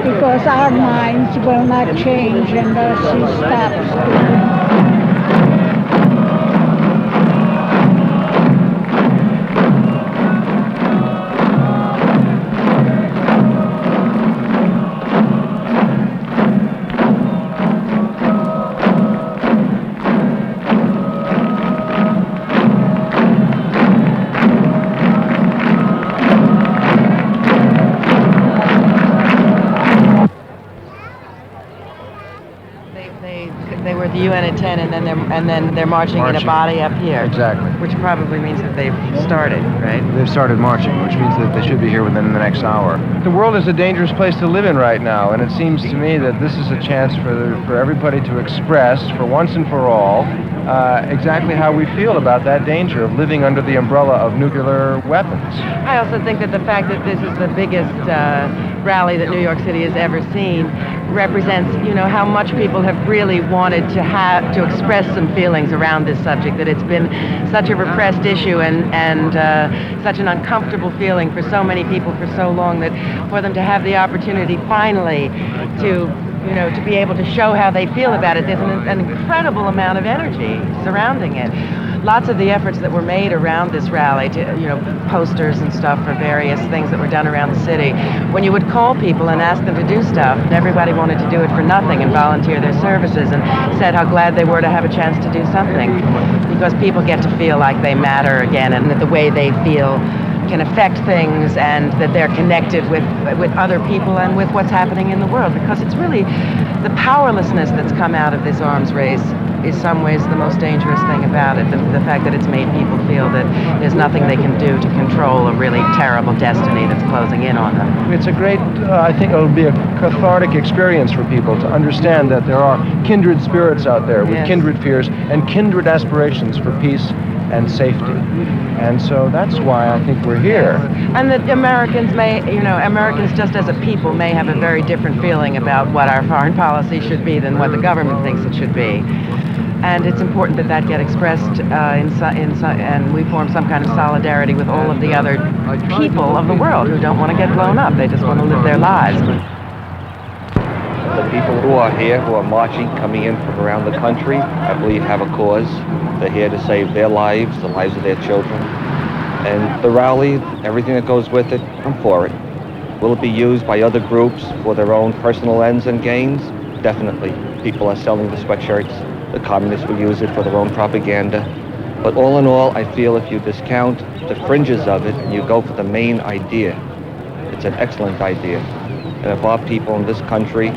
because our minds will not change unless he stops doing. They were at the UN at 10, and then they're marching in a body up here. Exactly. Which probably means that they've started, right? They've started marching, which means that they should be here within the next hour. The world is a dangerous place to live in right now, and it seems to me that this is a chance for everybody to express, for once and for all, exactly how we feel about that danger of living under the umbrella of nuclear weapons. I also think that the fact that this is the biggest rally that New York City has ever seen represents, how much people have really wanted to express some feelings around this subject, that it's been such a repressed issue and such an uncomfortable feeling for so many people for so long, that for them to have the opportunity finally to be able to show how they feel about it. There's an incredible amount of energy surrounding it. Lots of the efforts that were made around this rally, posters and stuff for various things that were done around the city. When you would call people and ask them to do stuff, everybody wanted to do it for nothing and volunteer their services, and said how glad they were to have a chance to do something, because people get to feel like they matter again, and that the way they feel can affect things, and that they're connected with other people and with what's happening in the world, because it's really the powerlessness that's come out of this arms race is some ways the most dangerous thing about it, the fact that it's made people feel that there's nothing they can do to control a really terrible destiny that's closing in on them. It's a great, I think it'll be a cathartic experience for people to understand that there are kindred spirits out there with kindred fears and kindred aspirations for peace and safety. And so that's why I think we're here. And that Americans Americans just as a people may have a very different feeling about what our foreign policy should be than what the government thinks it should be. And it's important that that get expressed and we form some kind of solidarity with all of the other people of the world who don't want to get blown up. They just want to live their lives. The people who are here, who are marching, coming in from around the country, I believe have a cause. They're here to save their lives, the lives of their children. And the rally, everything that goes with it, I'm for it. Will it be used by other groups for their own personal ends and gains? Definitely. People are selling the sweatshirts. The communists will use it for their own propaganda. But all in all, I feel if you discount the fringes of it and you go for the main idea, it's an excellent idea. And if our people in this country,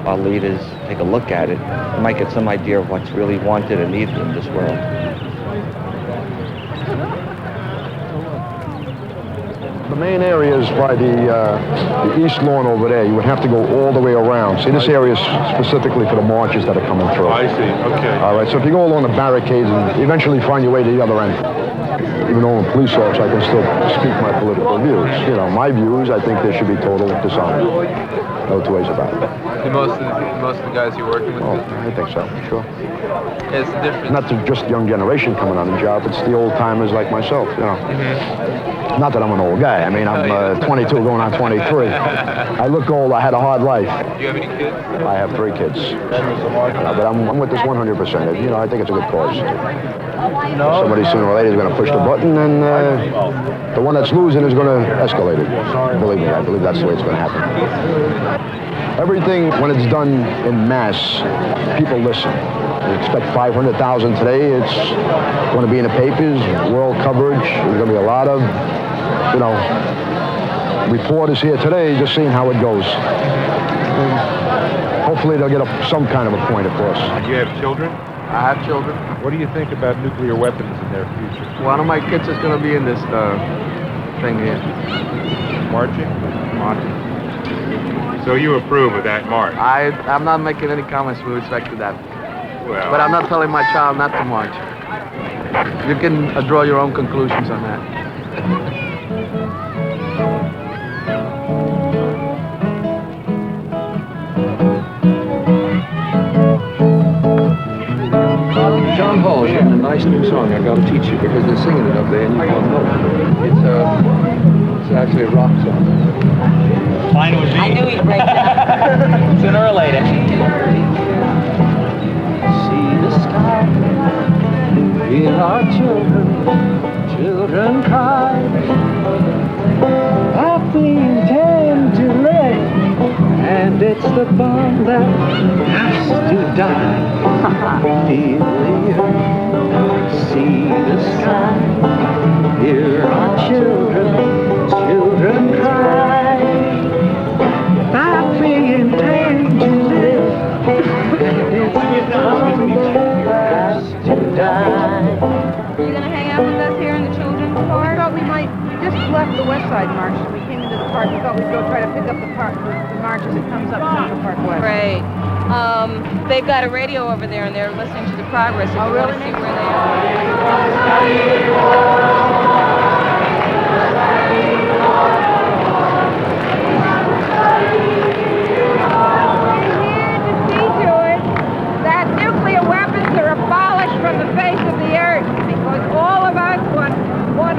our leaders, take a look at it, we might get some idea of what's really wanted and needed in this world. The main area is by the east lawn over there. You would have to go all the way around. See, this area is specifically for the marches that are coming through. I see, okay. All right, so if you go along the barricades and eventually find your way to the other end, even though I'm a police officer, I can still speak my political views. My views, I think there should be total disarmament. No two ways about it. Most of the guys you're working with? Oh, I think so, sure. It's different. Not just young generation coming on the job, it's the old-timers like myself, Mm-hmm. Not that I'm an old guy. I mean, I'm 22 going on 23. I look old. I had a hard life. Do you have any kids? I have 3 kids. But I'm with this 100%. I think it's a good cause. Somebody sooner or later is going to push the button, and the one that's losing is going to escalate it. Believe me, I believe that's the way it's going to happen. Everything, when it's done in mass, people listen. We expect 500,000 today. It's going to be in the papers, world coverage. There's going to be a lot of, reporters here today just seeing how it goes. And hopefully they'll get some kind of a point across. Do you have children? I have children. What do you think about nuclear weapons in their future? One of my kids is going to be in this thing here. Marching? Marching. So you approve of that march? I'm not making any comments with respect to that. Well, but I'm not telling my child not to march. You can draw your own conclusions on that. John Hall's written a nice new song I got to teach you because they're singing it up there and you won't know it. It's actually a rock song. Fine with me. I knew he'd break down. it's the bomb that has to die. Feel the earth, see the sky, hear our children cry. That we intend to live, it's the bomb that has to die. Are you going to hang out with us here in the children's park? I thought we might, we just left the West Side March, and we came into the park. We thought we'd go try to pick up the march as it comes up Central Park West. Great. They've got a radio over there, and they're listening to the progress. If you want to see where they are. That nuclear weapons are abolished from the face of the earth, because all of us want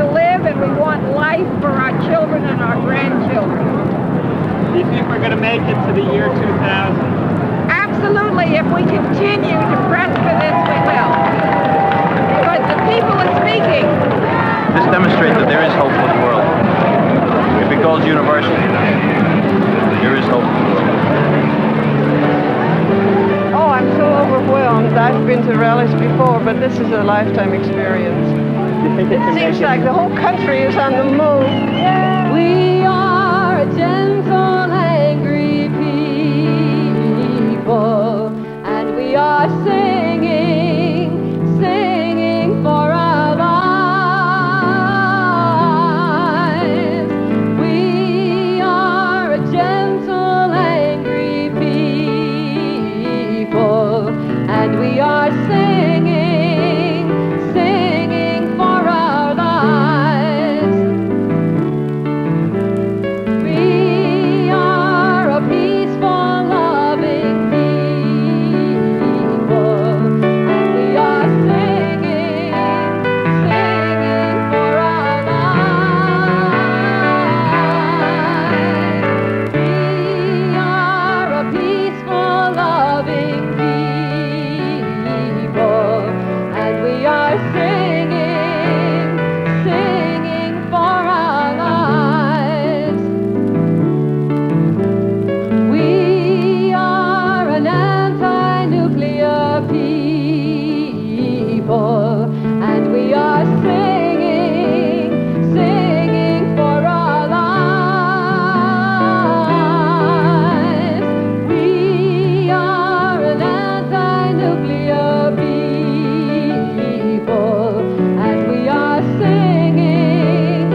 to live, and we want life for our children and our grandchildren. Do you think we're going to make it to the year 2000? Absolutely. If we continue to press for this, we will. But the people are speaking. This demonstrates that there is hope for the world. If it goes universal, there is hope for the world. Oh, I'm so overwhelmed. I've been to rallies before, but this is a lifetime experience. It seems like the whole country is on the move. We are a gentle, angry people, and we are singing for our lives. We are a gentle, angry people, and we are singing for our lives. We are a peaceful, loving people, and we are singing for our lives. We are a peaceful, loving people, and we are singing for our lives. We are an anti-nuclear people, and we are singing for our lives. We are an anti-nuclear people, and we are singing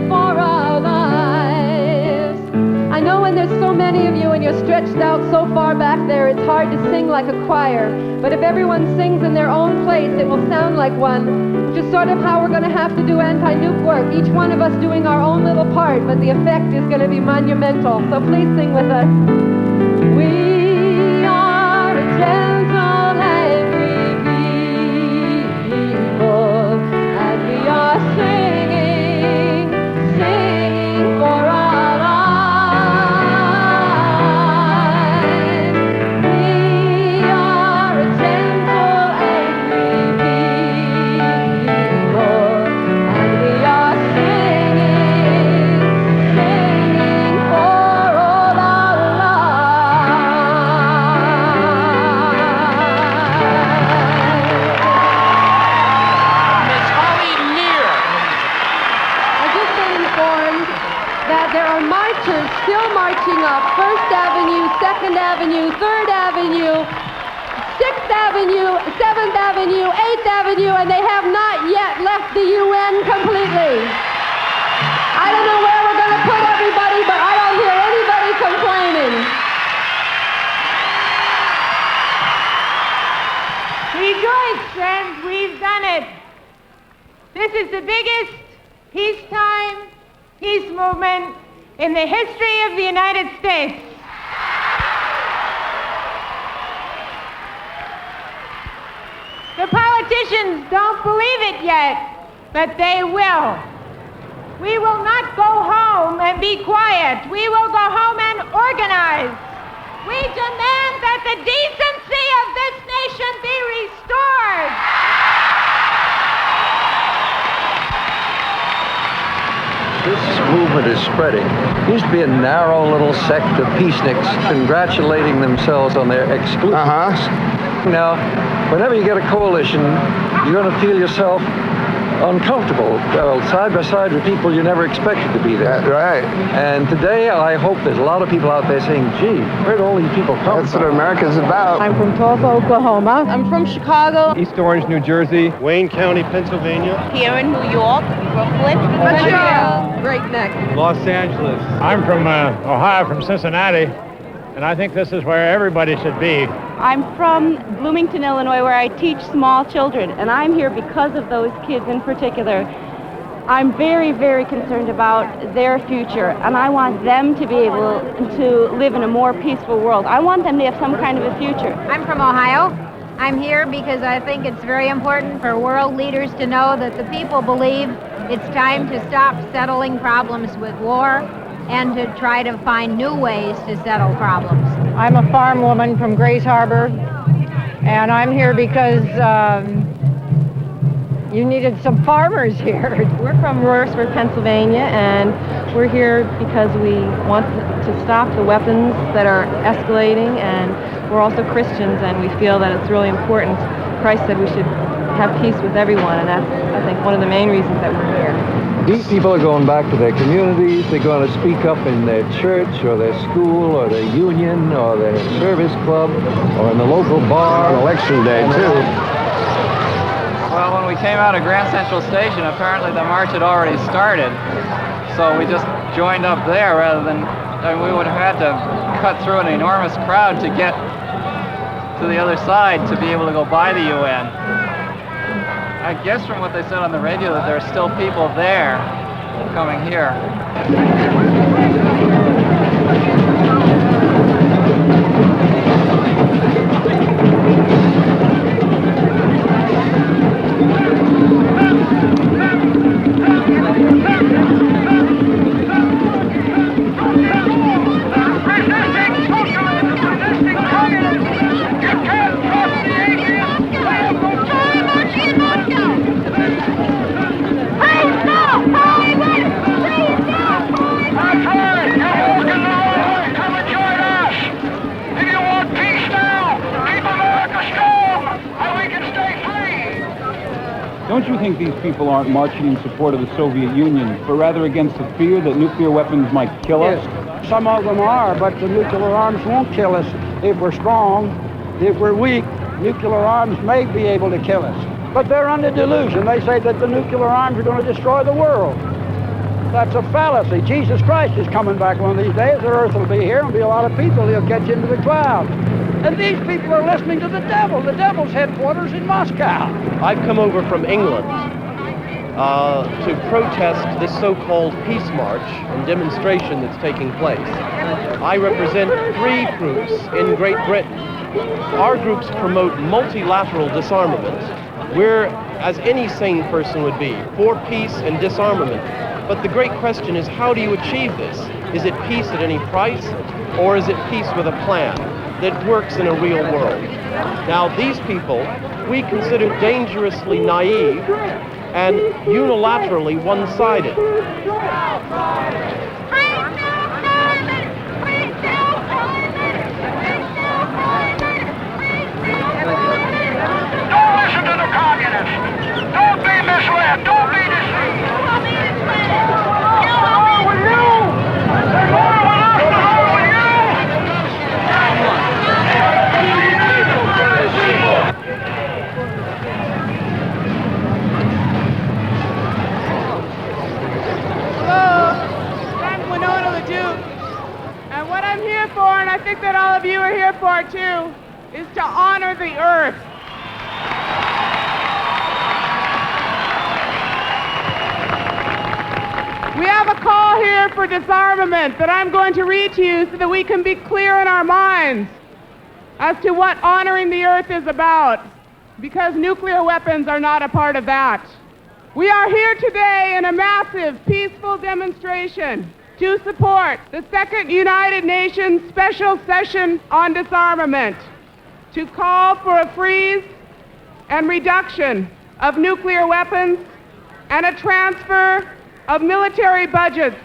for our lives. I know when there's so many of you and you're stretched out so far back there, it's hard to sing like a choir. But if everyone sings in their own place, it will sound like one, which is sort of how we're going to have to do anti-nuke work. Each one of us doing our own little part, but the effect is going to be monumental. So please sing with us. We are a gentle, angry people, and we are singing for our lives. We are a gentle, angry people, and we are singing for all our lives. Miss Holly Lear. I've just been informed that there are marchers still marching up 1st Avenue, 2nd Avenue, 3rd Avenue, 6th Avenue, 7th Avenue, 8th Avenue, and they have not yet left the UN completely. I don't know where we're going to put everybody, but I don't hear anybody complaining. Rejoice, friends, we've done it. This is the biggest peacetime peace movement in the history of the United States. The politicians don't believe it yet, but they will. We will not go home and be quiet. We will go home and organize. We demand that the decency of this nation be restored. This movement is spreading. Used to be a narrow little sect of peaceniks congratulating themselves on their exclusiveness. Now, whenever you get a coalition, you're going to feel yourself uncomfortable, side by side with people you never expected to be there. Right. And today, I hope there's a lot of people out there saying, gee, where'd all these people come That's from? what America's about. I'm from Tulsa, Oklahoma. I'm from Chicago. East Orange, New Jersey. Wayne County, Pennsylvania. Here in New York, Brooklyn, Great Neck. Los Angeles. I'm from Ohio, from Cincinnati, and I think this is where everybody should be. I'm from Bloomington, Illinois, where I teach small children, and I'm here because of those kids in particular. I'm very, very concerned about their future, and I want them to be able to live in a more peaceful world. I want them to have some kind of a future. I'm from Ohio. I'm here because I think it's very important for world leaders to know that the people believe it's time to stop settling problems with war and to try to find new ways to settle problems. I'm a farm woman from Grays Harbor, and I'm here because you needed some farmers here. We're from Royersford, Pennsylvania, and we're here because we want to stop the weapons that are escalating, and we're also Christians, and we feel that it's really important. Christ said we should have peace with everyone, and that's, I think, one of the main reasons that we're here. These people are going back to their communities. They're going to speak up in their church or their school or their union or their service club or in the local bar. On election day, too. Well, when we came out of Grand Central Station, apparently the march had already started. So we just joined up there rather than, we would have had to cut through an enormous crowd to get to the other side to be able to go by the UN. I guess from what they said on the radio that there are still people there coming here. Don't you think these people aren't marching in support of the Soviet Union, but rather against the fear that nuclear weapons might kill us? Yes, some of them are, but the nuclear arms won't kill us if we're strong. If we're weak, nuclear arms may be able to kill us. But they're under delusion. They say that the nuclear arms are going to destroy the world. That's a fallacy. Jesus Christ is coming back one of these days. The earth will be here and be a lot of people. He'll catch into the clouds. And these people are listening to the devil. The devil's headquarters in Moscow. I've come over from England to protest this so-called peace march and demonstration that's taking place. I represent 3 groups in Great Britain. Our groups promote multilateral disarmament. We're, as any sane person would be, for peace and disarmament. But the great question is, how do you achieve this? Is it peace at any price, or is it peace with a plan that works in a real world? Now, these people we consider dangerously naive and unilaterally one-sided. Don't listen to the communists. Don't be misled. Don't be deceived. They're going with you. They're going with us. They're going with you. Hello, I'm Winona the Duke. And what I'm here for, and I think that all of you are here for too, is to honor the earth. We have a call here for disarmament that I'm going to read to you so that we can be clear in our minds as to what honoring the earth is about, because nuclear weapons are not a part of that. We are here today in a massive, peaceful demonstration to support the Second United Nations Special Session on Disarmament, to call for a freeze and reduction of nuclear weapons and a transfer of military budgets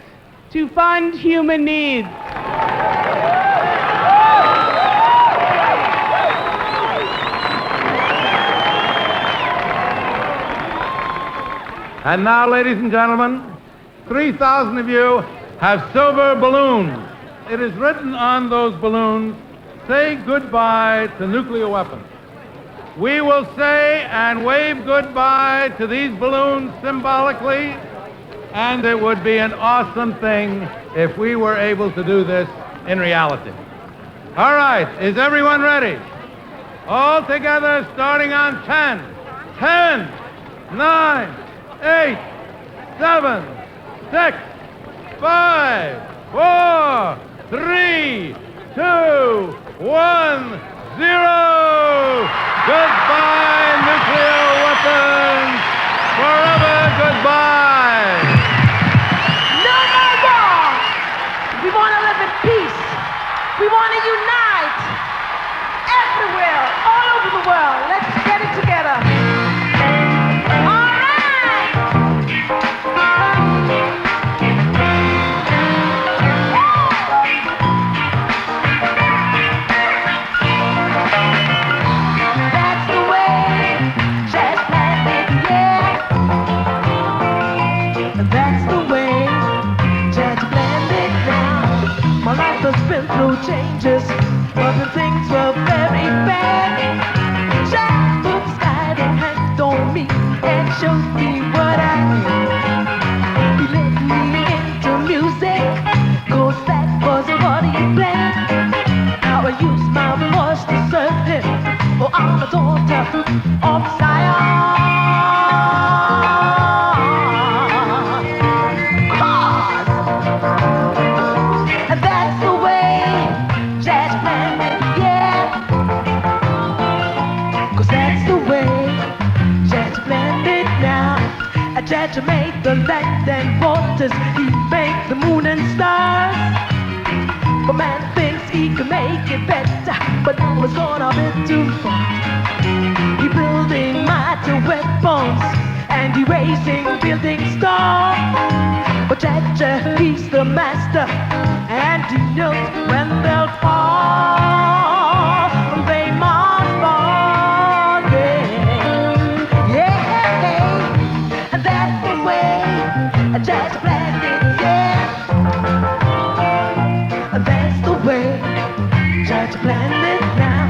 to fund human needs. And now, ladies and gentlemen, 3,000 of you have silver balloons. It is written on those balloons, "Say goodbye to nuclear weapons." We will say and wave goodbye to these balloons symbolically, and it would be an awesome thing if we were able to do this in reality. All right, is everyone ready? All together, starting on 10. 10, 9, 8, 7, 6, 5, 4, 3, 2, 1, 0. Goodbye, nuclear weapons. Forever goodbye. No more war. We want to live in peace. We want to unite everywhere, all over the world. Let's get it together. Changes, but the things were very bad. Jack put the sky that hand on me and showed me what I am. He led me into music, 'cause that was what he planned. Now I use my voice to serve him, for I'm a daughter of Zion. And that's the way to make the land and waters, he made the moon and stars. But man thinks he can make it better, but now it's gonna be too far. He building mighty weapons and he raising building stars. But Jaja, he's the master, and he knows when they'll fall. They must fall, yeah. And that's the way Jaja planned it, yeah. And that's the way Jaja planned it now.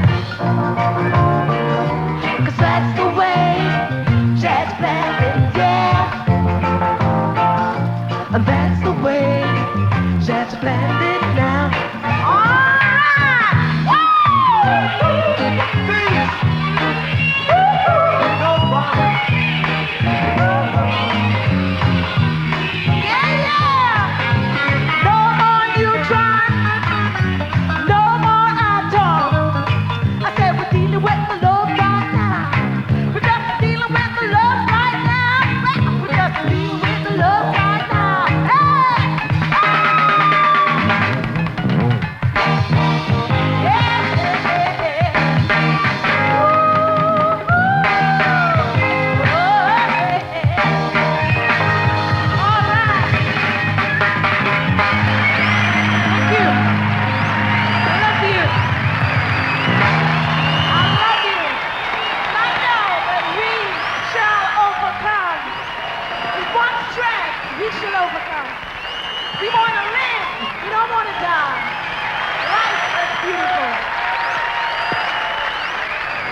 'Cause that's the way Jaja planned it, yeah. And that's the way Jaja planned it now.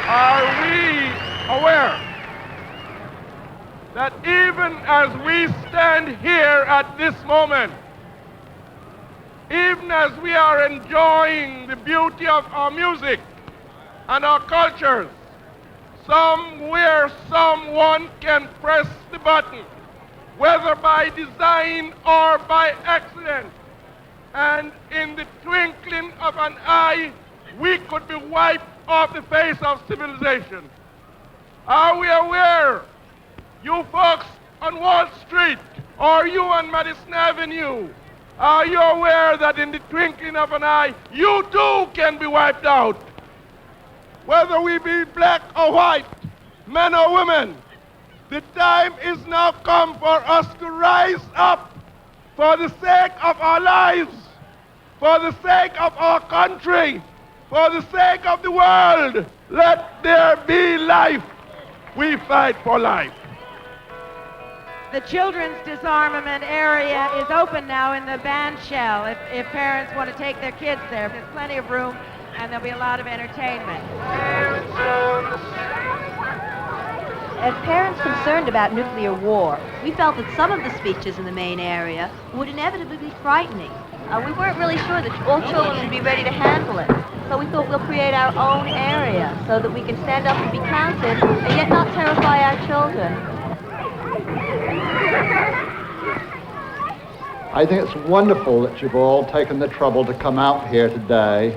Are we aware that even as we stand here at this moment, even as we are enjoying the beauty of our music and our cultures, somewhere someone can press the button, whether by design or by accident, and in the twinkling of an eye, we could be wiped off the face of civilization? Are we aware, you folks on Wall Street, or you on Madison Avenue, are you aware that in the twinkling of an eye, you too can be wiped out? Whether we be black or white, men or women, the time is now come for us to rise up for the sake of our lives, for the sake of our country, for the sake of the world, let there be life. We fight for life. The children's disarmament area is open now in the band shell if parents want to take their kids there. There's plenty of room and there'll be a lot of entertainment. As parents concerned about nuclear war, we felt that some of the speeches in the main area would inevitably be frightening. We weren't really sure that all children would be ready to handle it. So we thought we'll create our own area so that we can stand up and be counted and yet not terrify our children. I think it's wonderful that you've all taken the trouble to come out here today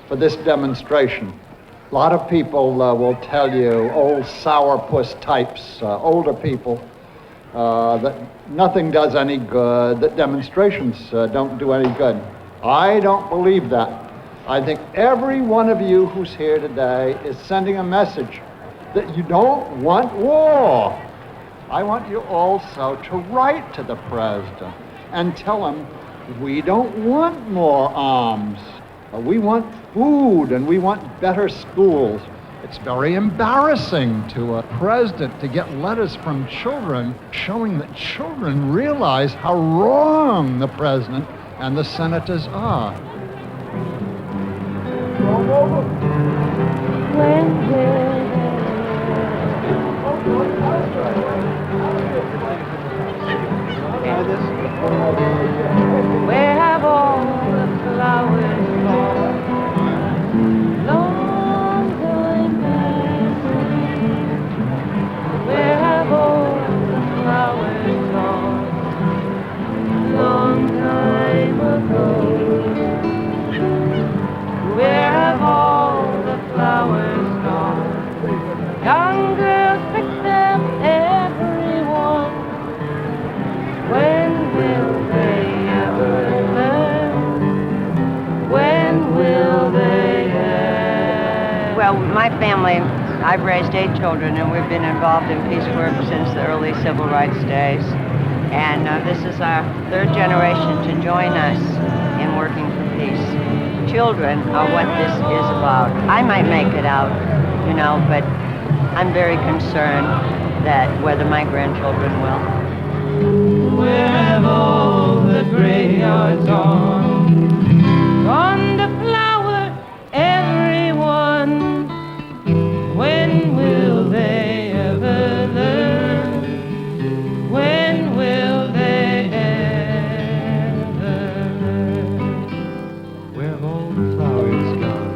for this demonstration. A lot of people will tell you, old sourpuss types, older people, that nothing does any good, that demonstrations don't do any good. I don't believe that. I think every one of you who's here today is sending a message that you don't want war. I want you also to write to the president and tell him we don't want more arms. We want food and we want better schools. It's very embarrassing to a president to get letters from children showing that children realize how wrong the president and the senators are. Where have all the flowers gone? Long time passing. Where have all the flowers gone? Long time ago. Where have all the flowers gone? Young girls pick them, everyone. When will they ever learn? When will they ever? Well, my family, I've raised 8 children, and we've been involved in peace work since the early civil rights days. And this is our 3rd generation to join us in working for peace. Children are what this is about. I might make it out, you know, but I'm very concerned that whether my grandchildren will. Where have all the graveyards gone? Gone the flower, everyone. When will they ever learn? When will they ever learn? Where have all the flowers gone?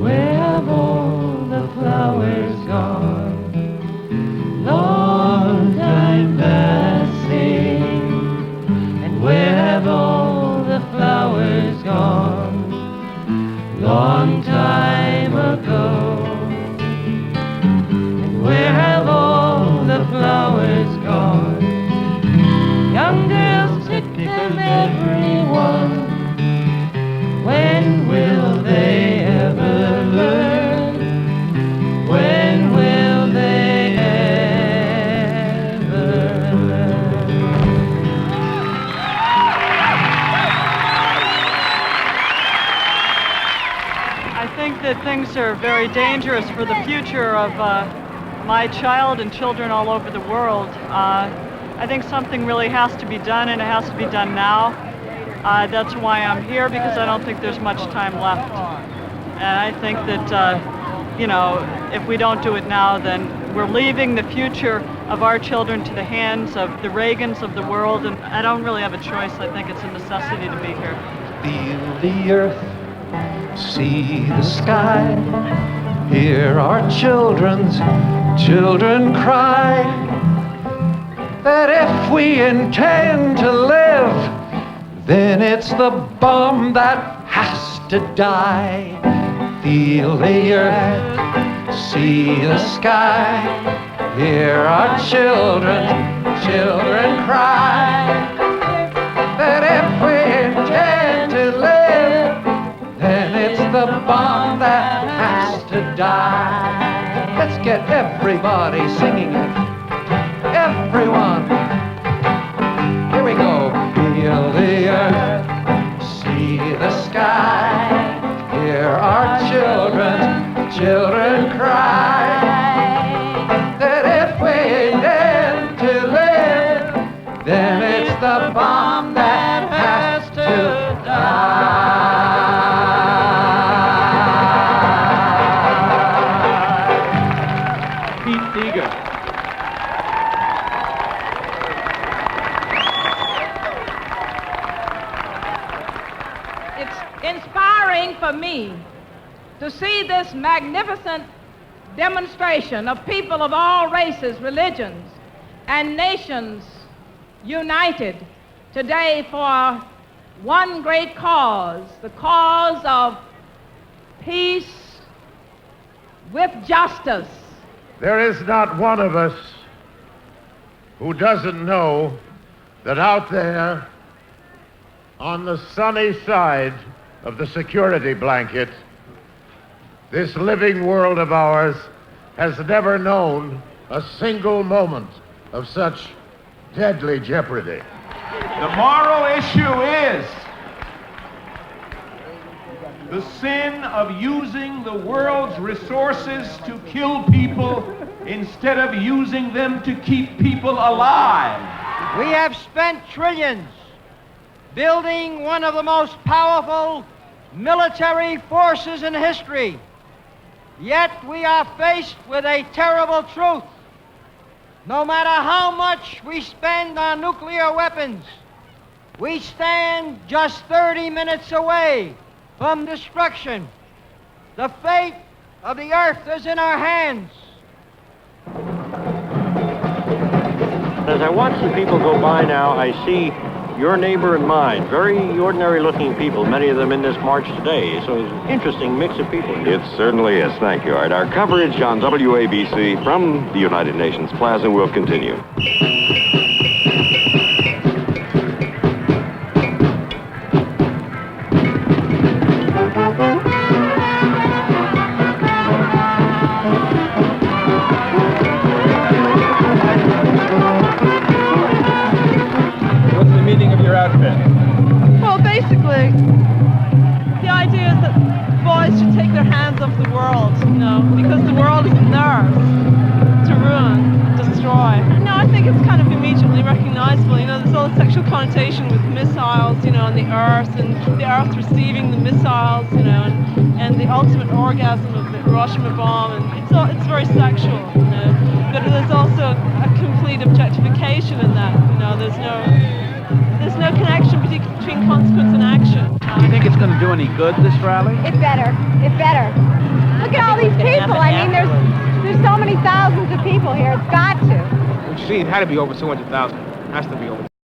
Where have all the flowers gone? Long time passing. And where have all the flowers gone? Long time ago. And where have all the flowers gone? Young girls pick them, everyone. When will they ever learn? When will they ever learn? I think that things are very dangerous for the future of my child and children all over the world. I think something really has to be done, and it has to be done now. That's why I'm here, because I don't think there's much time left. And I think that, you know, if we don't do it now, then we're leaving the future of our children to the hands of the Reagans of the world, and I don't really have a choice. I think it's a necessity to be here. Feel the earth, see the sky, hear our children cry, that if we intend to live, then it's the bomb that has to die. Feel the earth, see the sky, hear our children cry, that if we intend to live, then it's the bomb that has to die. Let's get everybody singing it. Everyone. Here we go. the sky. Hear our children cry. That if we live to live, then it's the bomb that has to die. Pete Seeger. It's inspiring for me to see this magnificent demonstration of people of all races, religions, and nations united today for one great cause, the cause of peace with justice. There is not one of us who doesn't know that out there on the sunny side of the security blanket, this living world of ours has never known a single moment of such deadly jeopardy. The moral issue is the sin of using the world's resources to kill people instead of using them to keep people alive. We have spent trillions building one of the most powerful military forces in history. Yet we are faced with a terrible truth. No matter how much we spend on nuclear weapons, we stand just 30 minutes away from destruction. The fate of the earth is in our hands. As I watch the people go by now, I see your neighbor and mine, very ordinary-looking people, many of them in this march today. So it's an interesting mix of people here. It certainly is. Thank you, Art. Our coverage on WABC from the United Nations Plaza will continue. Well, basically, the idea is that boys should take their hands off the world, you know, because the world is theirs to ruin, destroy. No, I think it's kind of immediately recognizable. You know, there's all the sexual connotation with missiles, you know, and the Earth receiving the missiles, you know, and the ultimate orgasm of the Hiroshima bomb, and it's very sexual, you know. But there's also a complete objectification in that, you know. There's no connection between consequence and action. Do you think it's going to do any good, this rally? It better. Look at all these people. I mean, there's so many thousands of people here. It's got to. You see, it had to be over 200,000. It has to be over.